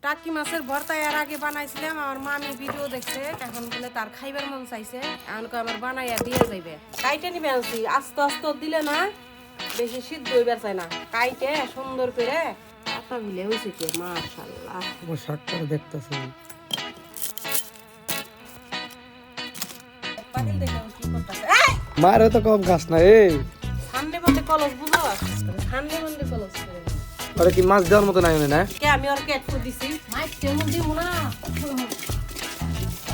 টাকি মাছের ভর্তা এর আগে বানাইছিলাম, আমার মামি ভিডিও দেখছে, এখন বলে তার খাইবার মন চাইছে, এখন আমার বানাইয়া দিয়ে যাইবে। কাইটে নিবে আনছি, আস্তে আস্তে দিলে না বেশি সিদ্ধ হইবার চাই না, কাইটে সুন্দর করে আটা মিলে হয়েছে কি মাশাআল্লাহ। আমার শাকটা দেখতেছি পাতিল দেখে কি করতেছে, মারে তো কম খাস না এই ঠান্ডে বন্ধে কলস বুঝাও, ঠান্ডে বন্ধে কলস করে আরে কি মাছ দেওয়ার মতো নাই না কে আমি ওর কেট করে দিছি, মাইক কেমন দিব না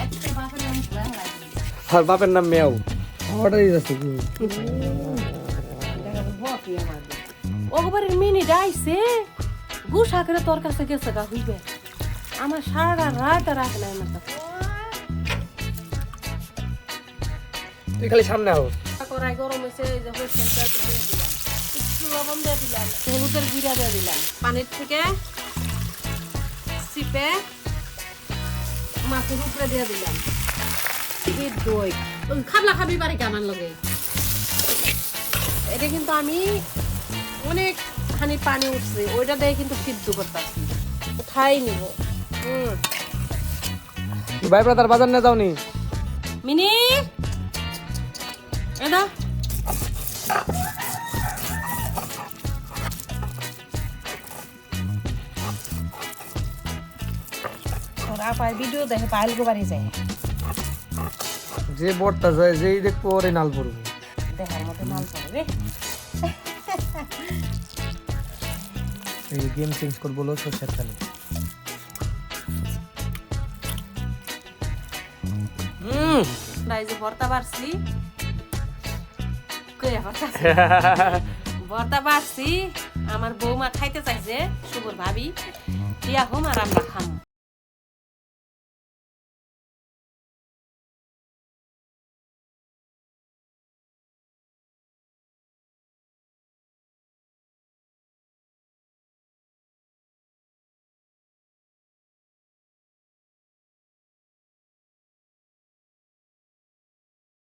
একটা বাপের নাম ভয় লাগে, আর বাপের নাম মেয়াও অর্ডারই যাচ্ছে কি ওগবারের মিনিট আইছে গুসা করে তোর কাছে গেছে গা হইবে, আমার সারা রাত রাখে নাই আমার কাছে। তুই খালি সামনে আও কড়াই গরম হয়েছে, এই যে হয়েছে একটু লবণ দিয়ে দিলাম, হলুদের গুঁড়া দিয়ে দিলাম, পানির থেকে চিপে মাছের উপরে দিয়ে দিলাম, দই খাবলা খাবি পারি কেমন লাগে। এটা কিন্তু আমি অনেক খানি পানি উঠছে, ওইটা দিয়ে কিন্তু সিদ্ধ করতেছি, উঠাই নিব। ভাই ব্রাদার বাজার নিয়ে যাওনি মিনি এটা ওরা পায় ভিডিও দেখে পাইল গোবারি যায়, যে বড়টা যায় যেই দেখবো ওরে নাল পড়বো দেখার মতো মাল করে রে। এই গেম চেঞ্জ করবো লো সরষের তেলে এই যে ভর্তা বাড়ছি, ভর্তা বাড়ছি, আমার বৌমা খাইতে চাইছে, শুভর ভাবি দিয়া হোম আর আমরা